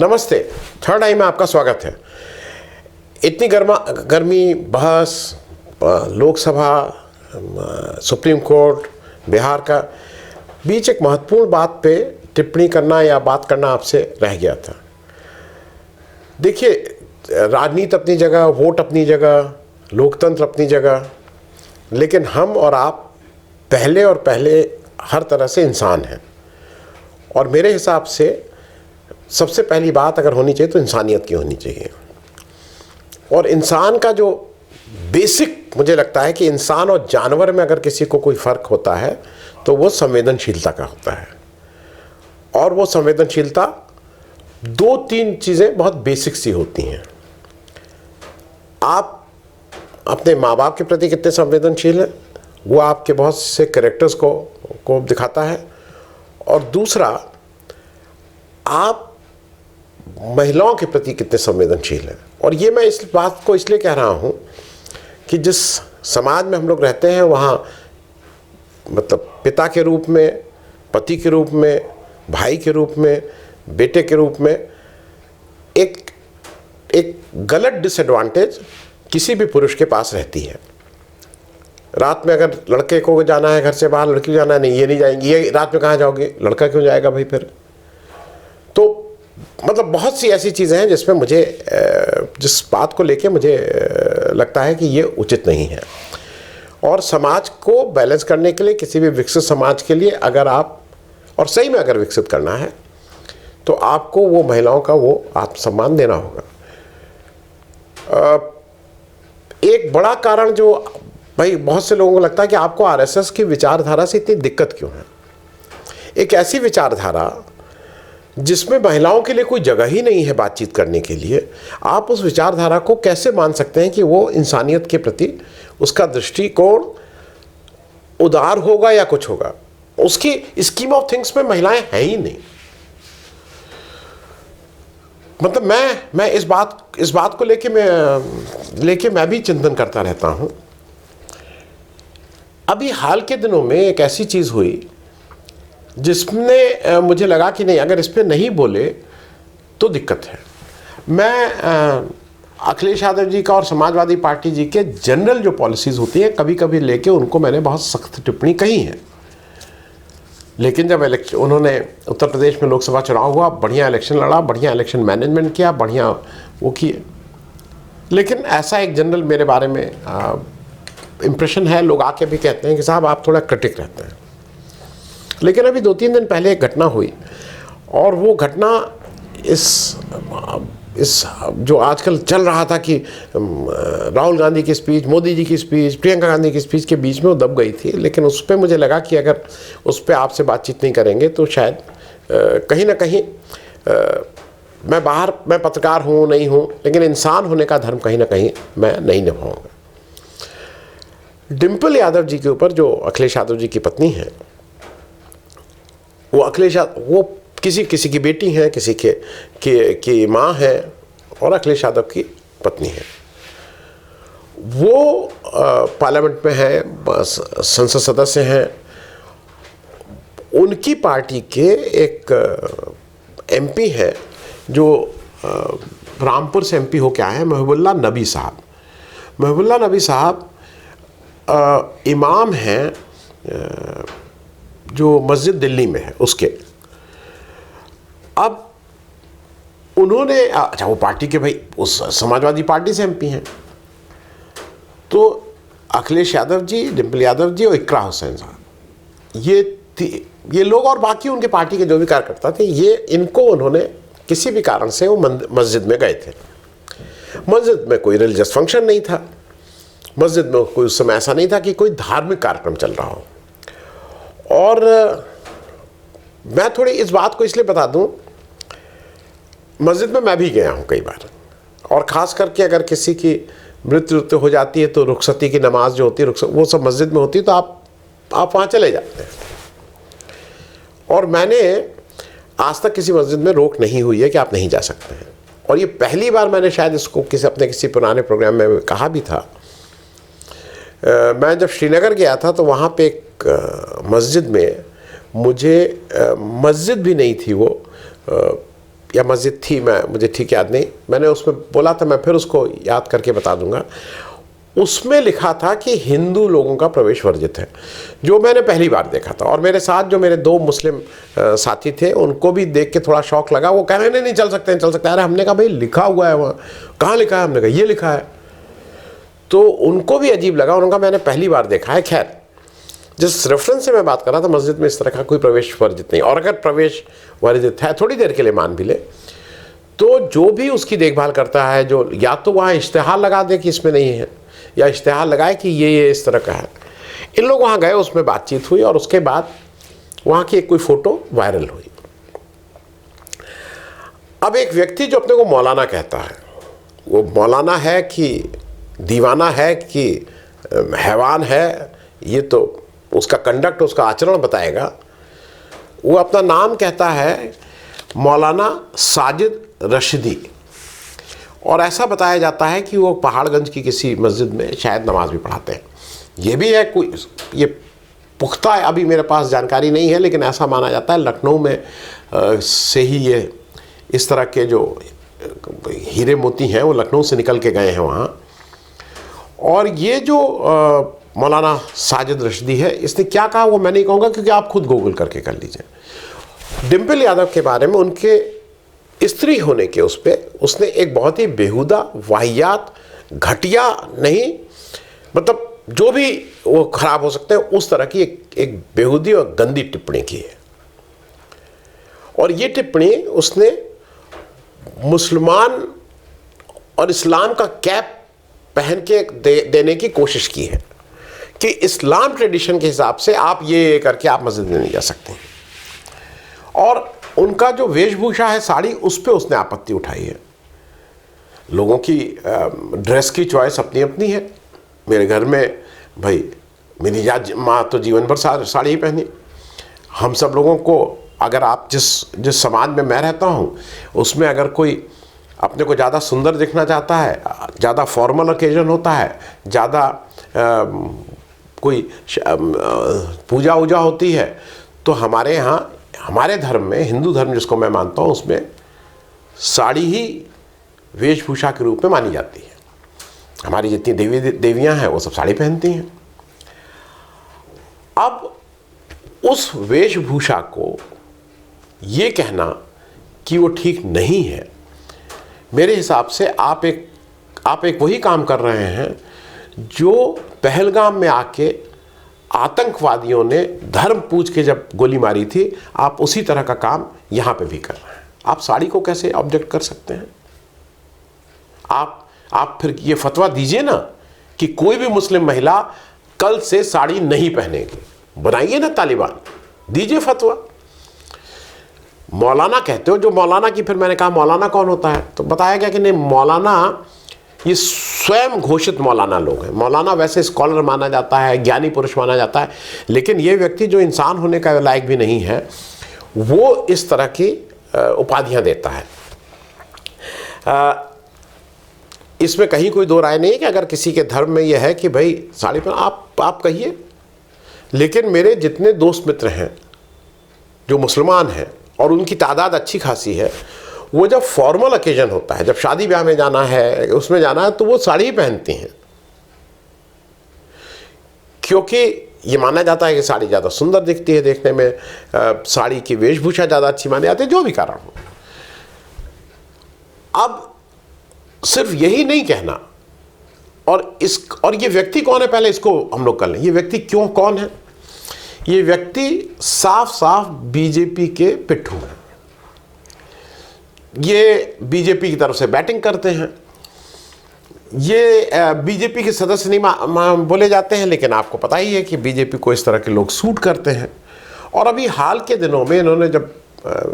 नमस्ते, थर्ड आई में आपका स्वागत है। इतनी गर्मी, बहस, लोकसभा, सुप्रीम कोर्ट, बिहार का बीच एक महत्वपूर्ण बात पे टिप्पणी करना या बात करना आपसे रह गया था। देखिए, राजनीति अपनी जगह, वोट अपनी जगह, लोकतंत्र अपनी जगह, लेकिन हम और आप पहले हर तरह से इंसान हैं। और मेरे हिसाब से सबसे पहली बात अगर होनी चाहिए तो इंसानियत की होनी चाहिए। और इंसान का जो बेसिक, मुझे लगता है कि इंसान और जानवर में अगर किसी को कोई फ़र्क होता है तो वो संवेदनशीलता का होता है। और वो संवेदनशीलता दो तीन चीज़ें बहुत बेसिक सी होती हैं। आप अपने माँ बाप के प्रति कितने संवेदनशील हैं, वो आपके बहुत से कैरेक्टर्स को दिखाता है। और दूसरा, आप महिलाओं के प्रति कितने संवेदनशील हैं। और ये मैं इस बात को इसलिए कह रहा हूँ कि जिस समाज में हम लोग रहते हैं वहाँ मतलब पिता के रूप में, पति के रूप में, भाई के रूप में, बेटे के रूप में एक गलत डिसएडवांटेज किसी भी पुरुष के पास रहती है। रात में अगर लड़के को जाना है घर से बाहर, लड़की को जाना है, नहीं ये नहीं जाएंगी, ये रात में कहाँ जाओगे, लड़का क्यों जाएगा भाई फिर। तो मतलब बहुत सी ऐसी चीज़ें हैं जिसमें मुझे, जिस बात को लेके मुझे लगता है कि ये उचित नहीं है। और समाज को बैलेंस करने के लिए, किसी भी विकसित समाज के लिए अगर आप, और सही में अगर विकसित करना है तो आपको वो महिलाओं का वो आत्मसम्मान देना होगा। एक बड़ा कारण जो भाई बहुत से लोगों को लगता है कि आपको आरएसएस की विचारधारा से इतनी दिक्कत क्यों है। एक ऐसी विचारधारा जिसमें महिलाओं के लिए कोई जगह ही नहीं है बातचीत करने के लिए, आप उस विचारधारा को कैसे मान सकते हैं कि वो इंसानियत के प्रति उसका दृष्टिकोण उदार होगा या कुछ होगा। उसकी स्कीम ऑफ थिंग्स में महिलाएं हैं ही नहीं। मतलब मैं इस बात को लेके मैं भी चिंतन करता रहता हूं। अभी हाल के दिनों में एक ऐसी चीज हुई जिसने मुझे लगा कि नहीं, अगर इस पे नहीं बोले तो दिक्कत है। मैं अखिलेश यादव जी का और समाजवादी पार्टी जी के जनरल जो पॉलिसीज़ होती हैं कभी कभी लेके उनको मैंने बहुत सख्त टिप्पणी कही है। लेकिन जब उन्होंने उत्तर प्रदेश में लोकसभा चुनाव हुआ, बढ़िया इलेक्शन लड़ा, बढ़िया इलेक्शन मैनेजमेंट किया, बढ़िया वो किए। लेकिन ऐसा एक जनरल मेरे बारे में इम्प्रेशन है, लोग आके भी कहते हैं कि साहब आप थोड़ा क्रिटिक रहते हैं। लेकिन अभी 2-3 दिन पहले एक घटना हुई, और वो घटना इस जो आजकल चल रहा था कि राहुल गांधी की स्पीच, मोदी जी की स्पीच, प्रियंका गांधी की स्पीच के बीच में वो दब गई थी। लेकिन उस पर मुझे लगा कि अगर उस पर आपसे बातचीत नहीं करेंगे तो शायद कहीं ना कहीं मैं पत्रकार हूँ नहीं हूँ, लेकिन इंसान होने का धर्म कहीं ना कहीं मैं नहीं निभाऊंगा। डिम्पल यादव जी के ऊपर, जो अखिलेश यादव जी की पत्नी है, वो किसी की बेटी है, किसी की माँ है और अखिलेश यादव की पत्नी है। वो पार्लियामेंट में है, संसद सदस्य हैं। उनकी पार्टी के एक एमपी है जो रामपुर से एमपी हो के आए हैं, महबूबुल्लाह नबी साहब। महबूबुल्लाह नबी साहब इमाम हैं जो मस्जिद दिल्ली में है उसके। अब उन्होंने, अच्छा वो पार्टी के भाई उस समाजवादी पार्टी से एमपी हैं, तो अखिलेश यादव जी, डिम्पल यादव जी और इकरा हुसैन साहब, ये लोग और बाकी उनके पार्टी के जो भी कार्यकर्ता थे, इनको उन्होंने किसी भी कारण से वो मस्जिद में गए थे। मस्जिद में कोई रिलीजियस फंक्शन नहीं था, मस्जिद में कोई उस समय ऐसा नहीं था कि कोई धार्मिक कार्यक्रम चल रहा हो। और मैं थोड़ी इस बात को इसलिए बता दूं, मस्जिद में मैं भी गया हूं कई बार, और ख़ास करके अगर किसी की मृत्यु हो जाती है तो रुखसती की नमाज जो होती है वो सब मस्जिद में होती है, तो आप वहाँ चले जाते हैं। और मैंने आज तक किसी मस्जिद में रोक नहीं हुई है कि आप नहीं जा सकते हैं। और ये पहली बार मैंने शायद इसको किसी पुराने प्रोग्राम में कहा भी था। मैं जब श्रीनगर गया था तो वहाँ पे एक मस्जिद में मुझे, मस्जिद भी नहीं थी वो, या मस्जिद थी, मुझे ठीक याद नहीं, मैंने उसमें बोला था, मैं फिर उसको याद करके बता दूंगा। उसमें लिखा था कि हिंदू लोगों का प्रवेश वर्जित है, जो मैंने पहली बार देखा था। और मेरे साथ जो मेरे 2 मुस्लिम साथी थे, उनको भी देख के थोड़ा शौक लगा। वो कह रहे नहीं नहीं चल सकते हैं, चल सकते हैं। अरे हमने कहा भाई लिखा हुआ है वहाँ, कहाँ लिखा है? हमने कहा ये लिखा है। तो उनको भी अजीब लगा, उन्होंने कहा मैंने पहली बार देखा है। खैर, जिस रेफरेंस से मैं बात कर रहा था, मस्जिद में इस तरह का कोई प्रवेश वर्जित नहीं। और अगर प्रवेश वर्जित है, थोड़ी देर के लिए मान भी ले, तो जो भी उसकी देखभाल करता है, जो या तो वहाँ इश्तिहार लगा दे कि इसमें नहीं है, या इश्तिहार लगाए कि ये इस तरह का है। इन लोग वहाँ गए, उसमें बातचीत हुई और उसके बाद वहाँ की एक कोई फ़ोटो वायरल हुई। अब एक व्यक्ति जो अपने को मौलाना कहता है, वो मौलाना है कि दीवाना है कि हैवान है, ये तो उसका कंडक्ट, उसका आचरण बताएगा। वो अपना नाम कहता है मौलाना साजिद रशीदी, और ऐसा बताया जाता है कि वो पहाड़गंज की किसी मस्जिद में शायद नमाज भी पढ़ाते हैं। ये भी है, कोई ये पुख्ता अभी मेरे पास जानकारी नहीं है, लेकिन ऐसा माना जाता है लखनऊ में से ही ये इस तरह के जो हीरे मोती हैं वो लखनऊ से निकल के गए हैं वहाँ। और ये जो मौलाना साजिद रशीदी है, इसने क्या कहा वो मैं नहीं कहूँगा, क्योंकि आप खुद गूगल करके कर लीजिए। डिम्पल यादव के बारे में, उनके स्त्री होने के उस पर उसने एक बहुत ही बेहुदा, वाहियात, घटिया नहीं, मतलब जो भी वो खराब हो सकते हैं उस तरह की एक बेहुदी और गंदी टिप्पणी की है। और ये टिप्पणी उसने मुसलमान और इस्लाम का कैप पहन के देने की कोशिश की है कि इस्लाम ट्रेडिशन के हिसाब से आप ये करके आप मस्जिद में नहीं जा सकते। और उनका जो वेशभूषा है, साड़ी, उस पर उसने आपत्ति उठाई है। लोगों की ड्रेस की चॉइस अपनी अपनी है। मेरे घर में भाई मेरी माँ तो जीवन भर साड़ी ही पहनी। हम सब लोगों को, अगर आप जिस समाज में मैं रहता हूँ उसमें अगर कोई अपने को ज़्यादा सुंदर दिखना चाहता है, ज़्यादा फॉर्मल ओकेजन होता है, ज़्यादा कोई पूजा वूजा होती है, तो हमारे यहाँ, हमारे धर्म में, हिंदू धर्म जिसको मैं मानता हूँ, उसमें साड़ी ही वेशभूषा के रूप में मानी जाती है। हमारी जितनी देवियाँ हैं वो सब साड़ी पहनती हैं। अब उस वेशभूषा को ये कहना कि वो ठीक नहीं है, मेरे हिसाब से आप एक वही काम कर रहे हैं जो पहलगाम में आके आतंकवादियों ने धर्म पूछ के जब गोली मारी थी, आप उसी तरह का काम यहाँ पे भी कर रहे हैं। आप साड़ी को कैसे ऑब्जेक्ट कर सकते हैं? आप फिर ये फतवा दीजिए ना कि कोई भी मुस्लिम महिला कल से साड़ी नहीं पहनेगी, बनाइए ना तालिबान, दीजिए फतवा। मौलाना कहते हो, जो मौलाना की, फिर मैंने कहा मौलाना कौन होता है, तो बताया गया कि नहीं, मौलाना ये स्वयं घोषित मौलाना लोग हैं। मौलाना वैसे स्कॉलर माना जाता है, ज्ञानी पुरुष माना जाता है, लेकिन ये व्यक्ति जो इंसान होने का लायक भी नहीं है, वो इस तरह की उपाधियां देता है। इसमें कहीं कोई दो राय नहीं है कि अगर किसी के धर्म में यह है कि भाई साड़ी पर आप कहिए, लेकिन मेरे जितने दोस्त मित्र हैं जो मुसलमान हैं और उनकी तादाद अच्छी खासी है, वो जब फॉर्मल ओकेजन होता है, जब शादी ब्याह में जाना है, उसमें जाना है, तो वो साड़ी ही पहनती हैं, क्योंकि ये माना जाता है कि साड़ी ज़्यादा सुंदर दिखती है देखने में, साड़ी की वेशभूषा ज़्यादा अच्छी मानी जाती है, जो भी कारण हो। अब सिर्फ यही नहीं कहना, और ये व्यक्ति कौन है, पहले इसको हम लोग कर लें। ये व्यक्ति कौन है? ये व्यक्ति साफ साफ बीजेपी के पिट्ठू हैं। ये बीजेपी की तरफ से बैटिंग करते हैं। ये बीजेपी के सदस्य नहीं बोले जाते हैं, लेकिन आपको पता ही है कि बीजेपी को इस तरह के लोग सूट करते हैं। और अभी हाल के दिनों में इन्होंने, जब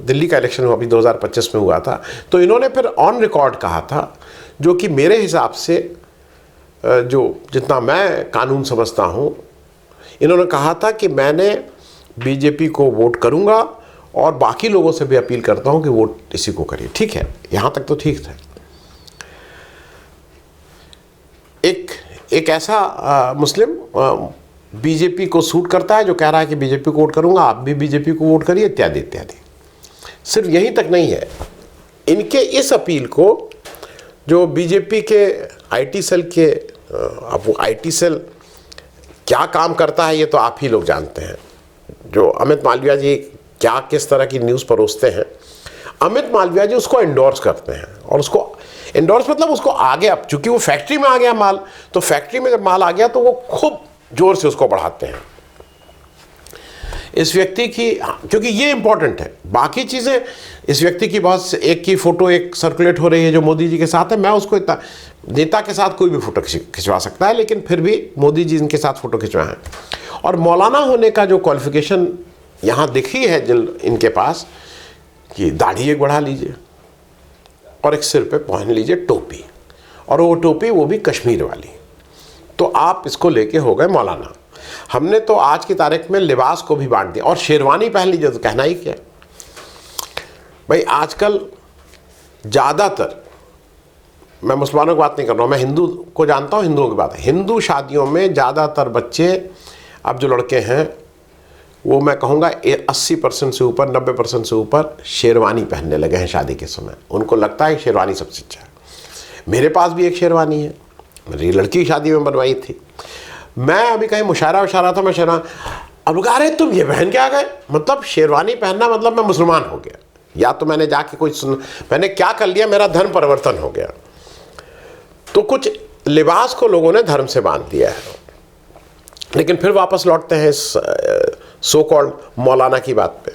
दिल्ली का इलेक्शन अभी 2025 में हुआ था, तो इन्होंने फिर ऑन रिकॉर्ड कहा था, जो कि मेरे हिसाब से जितना मैं कानून समझता हूँ, इन्होंने कहा था कि मैंने बीजेपी को वोट करूँगा और बाकी लोगों से भी अपील करता हूँ कि वोट इसी को करिए। ठीक है, यहाँ तक तो ठीक था। एक ऐसा मुस्लिम बीजेपी को सूट करता है जो कह रहा है कि बीजेपी को वोट करूँगा, आप भी बीजेपी को वोट करिए, इत्यादि इत्यादि। सिर्फ यहीं तक नहीं है, इनके इस अपील को जो बीजेपी के आईटी सेल के, अब वो आईटी सेल क्या काम करता है ये तो आप ही लोग जानते हैं। जो अमित मालविया जी क्या किस तरह की न्यूज़ परोसते हैं, अमित मालविया जी उसको एंडोर्स करते हैं। और उसको एंडोर्स मतलब उसको आगे, अब चूंकि वो फैक्ट्री में आ गया माल, तो फैक्ट्री में जब माल आ गया तो वो खूब जोर से उसको बढ़ाते हैं इस व्यक्ति की, क्योंकि ये इंपॉर्टेंट है। बाकी चीज़ें, इस व्यक्ति की बहुत एक की फ़ोटो एक सर्कुलेट हो रही है जो मोदी जी के साथ है, मैं उसको इतना, नेता के साथ कोई भी फ़ोटो खिंचवा सकता है, लेकिन फिर भी मोदी जी इनके साथ फ़ोटो खिंचवाए हैं। और मौलाना होने का जो क्वालिफिकेशन यहाँ दिखी है जिन इनके पास, कि दाढ़ी एक बढ़ा लीजिए और एक सिर पे पहन लीजिए टोपी, और वो टोपी वो भी कश्मीर वाली, तो आप इसको लेके हो गए मौलाना। हमने तो आज की तारीख में लिबास को भी बांट दिया, और शेरवानी पहन लीजिए तो कहना ही क्या भाई। आजकल ज़्यादातर, मैं मुसलमानों की बात नहीं कर रहा हूँ, मैं हिंदू को जानता हूँ, हिंदुओं की बात है, हिंदू शादियों में ज़्यादातर बच्चे, अब जो लड़के हैं वो मैं कहूँगा 80% से ऊपर, 90% से ऊपर शेरवानी पहनने लगे हैं शादी के समय। उनको लगता है शेरवानी सबसे अच्छा है। मेरे पास भी एक शेरवानी है, मेरी लड़की की शादी में बनवाई थी। मैं अभी कहीं मुशायरा वशायरा था, मैं शेरवानी, अब लोग अरे तुम ये पहन के आ गए, मतलब शेरवानी पहनना मतलब मैं मुसलमान हो गया, या तो मैंने जाके कोई मैंने क्या कर लिया, मेरा धर्म परिवर्तन हो गया। तो कुछ लिबास को लोगों ने धर्म से बांध दिया है। लेकिन फिर वापस लौटते हैं इस सो कॉल्ड मौलाना की बात पे।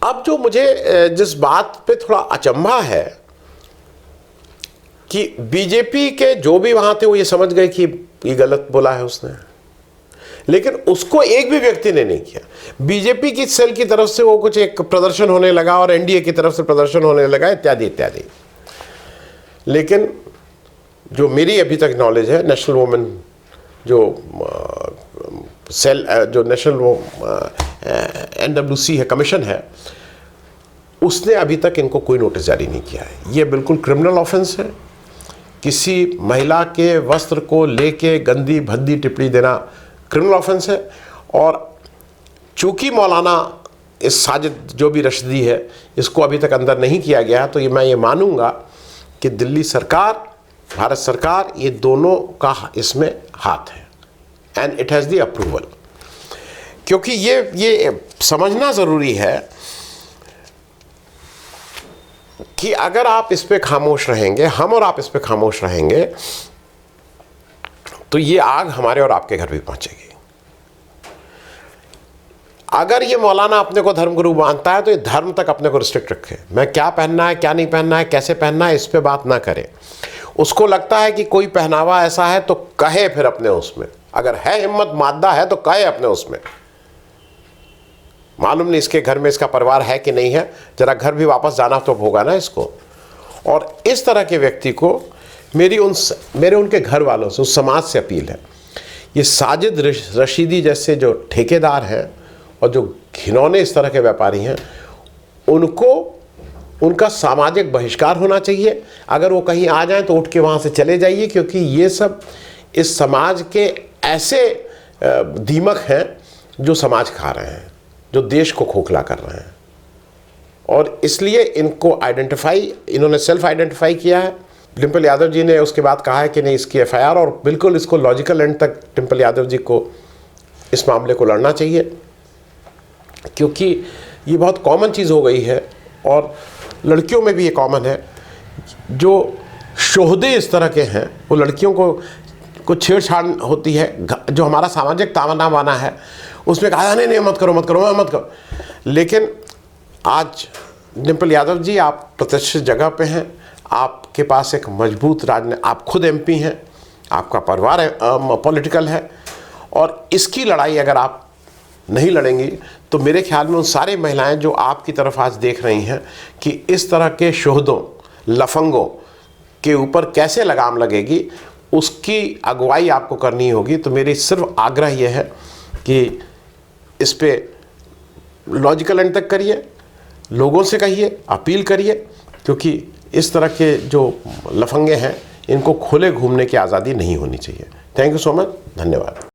अब जो मुझे जिस बात पे थोड़ा अचंभा है कि बीजेपी के जो भी वहां थे वो ये समझ गए कि ये गलत बोला है उसने, लेकिन उसको एक भी व्यक्ति ने नहीं किया। बीजेपी की सेल की तरफ से वो कुछ एक प्रदर्शन होने लगा और एनडीए की तरफ से प्रदर्शन होने लगा, इत्यादि इत्यादि। लेकिन जो मेरी अभी तक नॉलेज है, नेशनल वुमेन जो सेल, जो नेशनल वो NWC है, कमीशन है, उसने अभी तक इनको कोई नोटिस जारी नहीं किया है। ये बिल्कुल क्रिमिनल ऑफेंस है। किसी महिला के वस्त्र को लेके गंदी भद्दी टिप्पणी देना क्रिमिनल ऑफेंस है। और चूंकि मौलाना इस साजिद जो भी रशदी है इसको अभी तक अंदर नहीं किया गया है, तो ये मैं ये मानूंगा कि दिल्ली सरकार, भारत सरकार, ये दोनों का इसमें हाथ है, and it has the approval. क्योंकि ये समझना ज़रूरी है कि अगर आप इस पे खामोश रहेंगे, हम और आप इस पे खामोश रहेंगे, तो ये आग हमारे और आपके घर भी पहुंचेगी। अगर ये मौलाना अपने को धर्मगुरु मानता है तो ये धर्म तक अपने को रिस्ट्रिक्ट रखे। मैं क्या पहनना है, क्या नहीं पहनना है, कैसे पहनना है, इस पे बात ना करे। उसको लगता है कि कोई पहनावा ऐसा है तो कहे फिर अपने उसमें, अगर है हिम्मत, मादा है तो कहे अपने उसमें। मालूम नहीं इसके घर में इसका परिवार है कि नहीं है, जरा घर भी वापस जाना तो होगा ना इसको। और इस तरह के व्यक्ति को मेरे उनके घर वालों से, उस समाज से अपील है, ये साजिद रशीदी जैसे जो ठेकेदार हैं और जो घिनौने इस तरह के व्यापारी हैं, उनका सामाजिक बहिष्कार होना चाहिए। अगर वो कहीं आ जाएं तो उठ के वहाँ से चले जाइए, क्योंकि ये सब इस समाज के ऐसे दीमक हैं जो समाज खा रहे हैं, जो देश को खोखला कर रहे हैं। और इसलिए इनको इन्होंने सेल्फ आइडेंटिफाई किया है। डिम्पल यादव जी ने उसके बाद कहा है कि नहीं, इसकी FIR, और बिल्कुल इसको लॉजिकल एंड तक डिम्पल यादव जी को इस मामले को लड़ना चाहिए, क्योंकि ये बहुत कॉमन चीज़ हो गई है। और लड़कियों में भी ये कॉमन है, जो शोहदे इस तरह के हैं, वो लड़कियों को छेड़छाड़ होती है, जो हमारा सामाजिक तामना बाना है उसमें कहा नहीं नहीं मत करो मत करो मत करो। लेकिन आज डिम्पल यादव जी, आप प्रतिष्ठित जगह पे हैं, आपके पास एक मजबूत आप खुद MP हैं, आपका परिवार पॉलिटिकल है, और इसकी लड़ाई अगर आप नहीं लड़ेंगी तो मेरे ख्याल में उन सारे महिलाएं जो आपकी तरफ आज देख रही हैं कि इस तरह के शोहदों, लफंगों के ऊपर कैसे लगाम लगेगी, उसकी अगुवाई आपको करनी होगी। तो मेरी सिर्फ आग्रह यह है कि इस पे लॉजिकल एंड तक करिए, लोगों से कहिए, अपील करिए, क्योंकि इस तरह के जो लफंगे हैं इनको खुले घूमने की आज़ादी नहीं होनी चाहिए। थैंक यू सो मच, धन्यवाद।